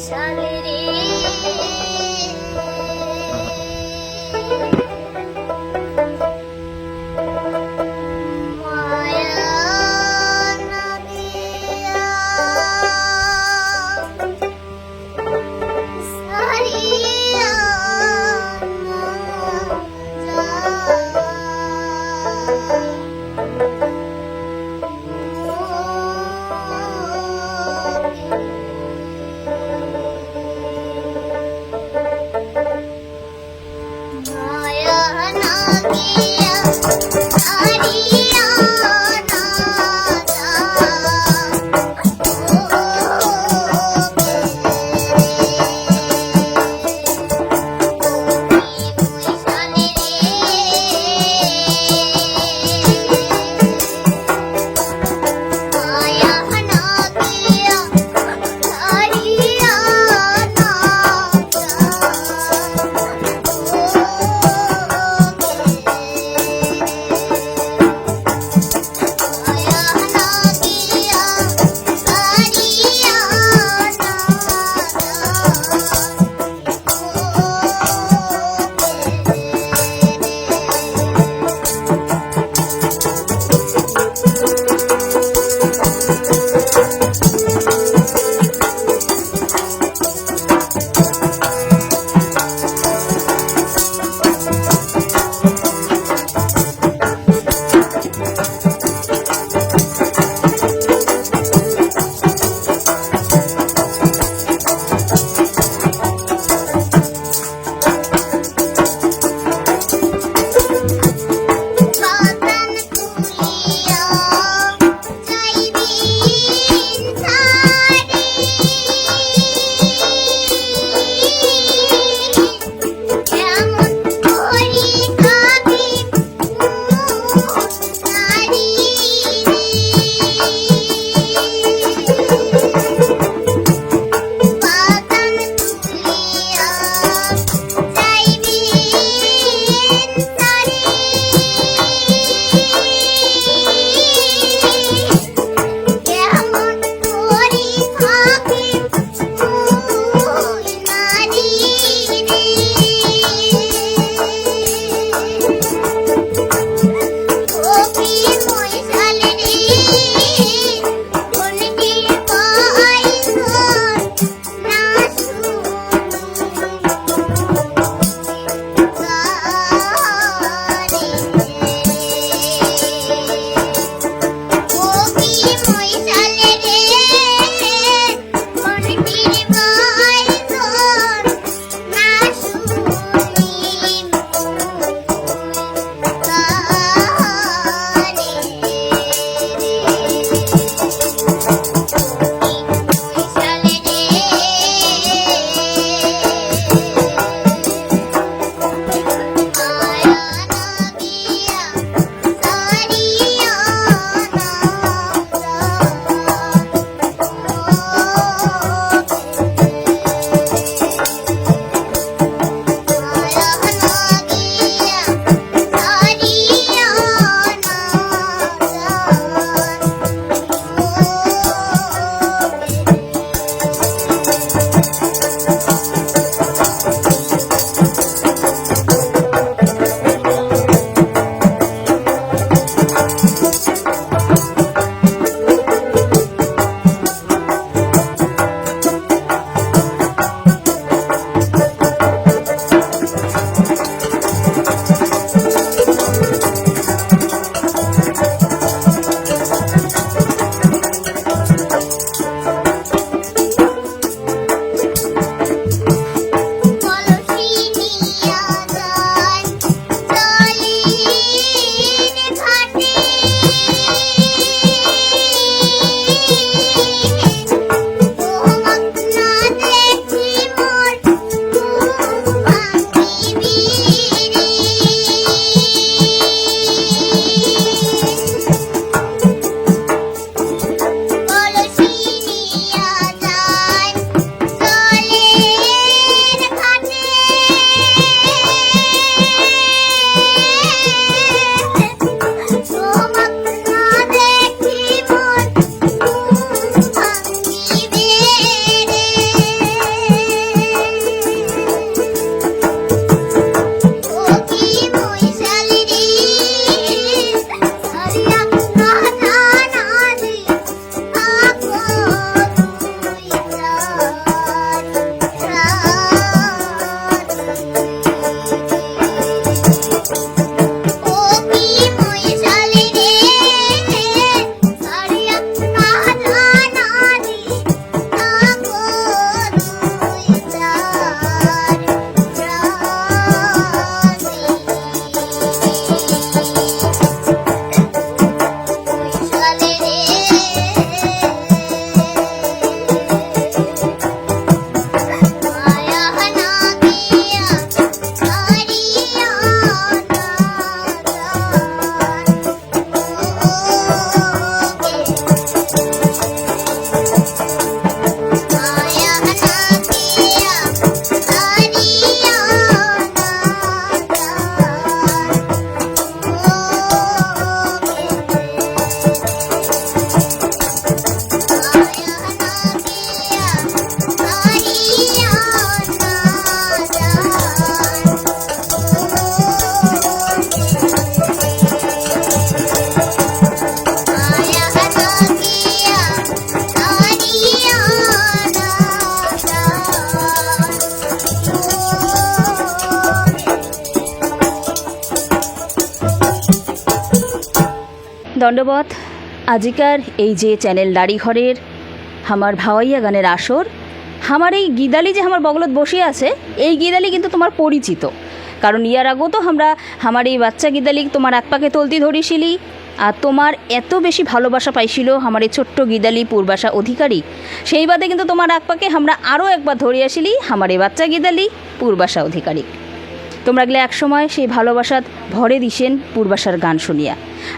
সালে রে মায়া না দিয়া সারিয়া না যায় দণ্ডবত। আজিকার এই যে চ্যানেল লাড়িঘরের আমার ভাওয়াইয়া গানের আসর, আমার এই গিদালি যে আমার বগলত বসে আছে, এই গিদালি কিন্তু তোমার পরিচিত, কারণ ইয়ার আগেও তো আমরা আমার এই বাচ্চা গিদালি তোমার এক পাকে তলতি ধরিছিলি, আর তোমার এত বেশি ভালোবাসা পাইছিল আমার এই ছোট্ট গিদালি পূর্বাশা অধিকারী। সেই বাদে কিন্তু তোমার এক পাকে আমরা আরও একবার ধরে আসিলি আমার এই বাচ্চা গিদালি পূর্বাশা অধিকারী। তোমরা গেলে একসময় সেই ভালোবাসাত ভরে দিছেন পূর্বাশার গান শুনিয়া।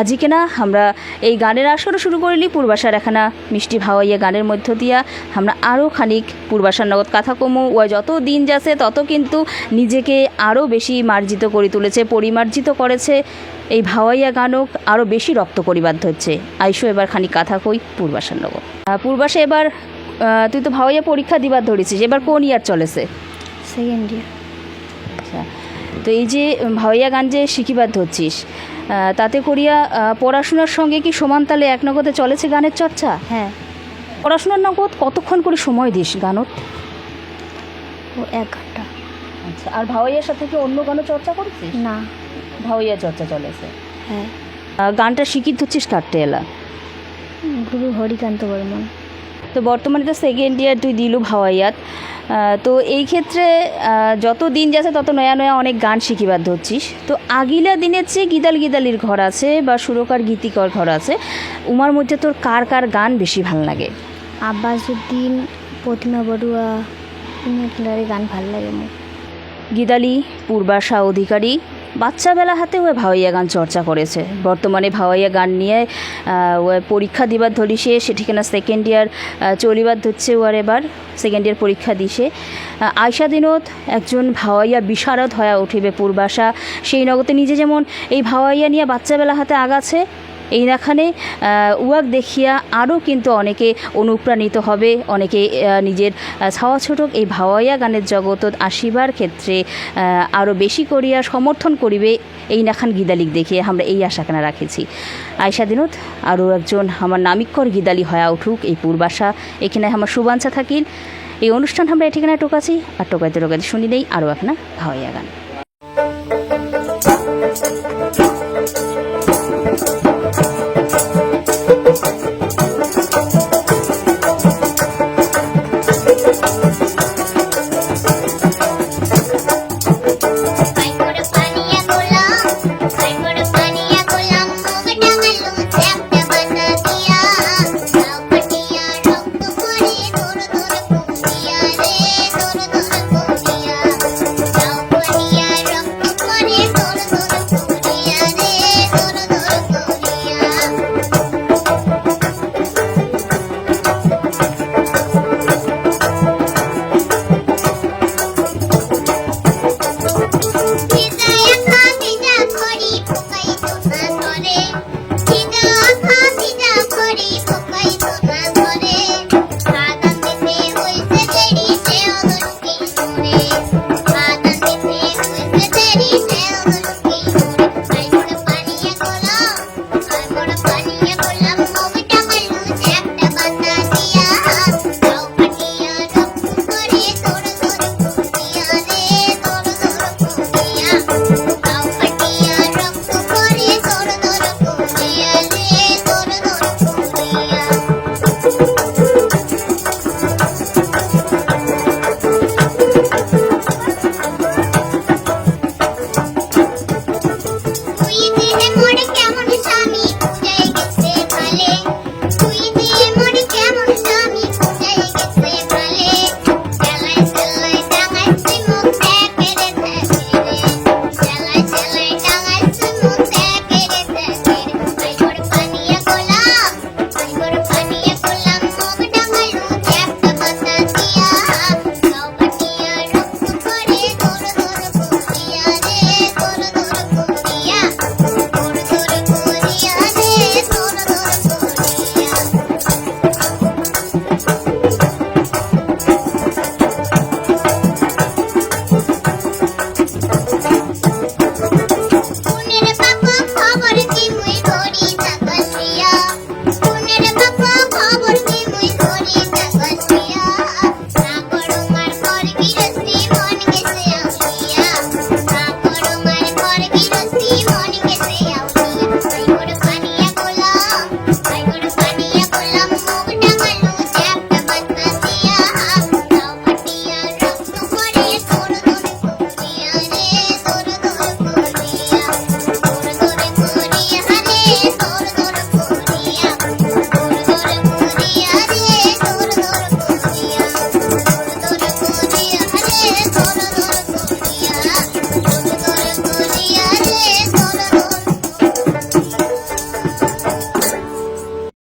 আজিকে না আমরা এই গানের আসরও শুরু করিলি পূর্বাশার এখানা মিষ্টি ভাওয়াইয়া গানের মধ্য দিয়া আমরা আরও খানিক পূর্বাশার নগদ কথা কমু। ও যত দিন যাচ্ছে তত কিন্তু নিজেকে আরও বেশি মার্জিত করে তুলেছে, পরিমার্জিত করেছে। এই ভাওয়াইয়া গানক আরও বেশি রক্ত করিবার ধরছে। আইসো এবার খানিক কথা কই পূর্বাশার নগদ। পূর্বাশা, এবার তুই তো ভাওয়াইয়া পরীক্ষা দিবার ধরেছিস, এবার কোন ইয়ার চলেছে? Second year. আচ্ছা, তো এই যে ভাওয়াইয়া গান যে শিখিবার ধরছিস, তাতে করিয়া পড়াশোনার সঙ্গে কি সমান তালে এক নগদে চলেছে গানের চর্চা? হ্যাঁ। পড়াশোনার নগদ কতক্ষণ করে সময় দিস গানত? ও 1 ঘন্টা। আচ্ছা, আর ভাওয়াইয়ার সাথে কি অন্য গানও চর্চা করেছিস? না। ভাওয়াইয়া চর্চা চলেছে। হ্যাঁ। গানটা শিখিত হচ্ছিস কাটতে এলা? গুরু হরিকান্ত বর্মন। তো বর্তমানে তো সেকেন্ড ইয়ার তুই দিলু ভাওয়াইয়াত, তো এই ক্ষেত্রে যত দিন যাচ্ছে তত নয়া নয়া অনেক গান শিখিবার ধরছিস। তো আগিলা দিনের চেয়ে গিদালির ঘর আছে বা সুরকার গীতিকর ঘর আছে, উমার মধ্যে তোর কার কার গান বেশি ভাল লাগে? আব্বাসুদ্দিন, প্রতিমা বড়ুয়া, এগুলার গান ভাল লাগে আমার। গীদালি পূর্বাশা অধিকারী বাচ্চাবেলা হাতে ও ভাওয়াইয়া গান চর্চা করেছে। বর্তমানে ভাওয়াইয়া গান নিয়ে ও পরীক্ষা দিবার ধরিছে, সেটিখানে সেকেন্ড ইয়ার চলিবার ধরছে। ওর এবার সেকেন্ড ইয়ার পরীক্ষা দিছে। আয়সা দিনত একজন ভাওয়াইয়া বিশারদ হয়ে উঠিবে পূর্বাশা। সেই নগতে নিজে যেমন এই ভাওয়াইয়া নিয়ে বাচ্চাবেলা হাতে আগাছে, এই দেখানে উয়াক দেখিয়া আরও কিন্তু অনেকে অনুপ্রাণিত হবে, অনেকে নিজের ছাওয়া ছোটক এই ভাওয়াইয়া গানের জগতত আসিবার ক্ষেত্রে আরও বেশি করিয়া সমর্থন করিবে। এই নাখান গিদালিক দেখিয়ে আমরা এই আশাখানা রাখেছি। আয়সা দিনত আরও একজন আমার নামিকর গিদালি হয়ে উঠুক এই পূর্বাশা, এখানে আমার শুভাঞ্চা থাকিল। এই অনুষ্ঠান আমরা এঠিখানায় টোকাছি, আর টোকাইতে শুনি নেই আরও একটা ভাওয়াইয়া গান।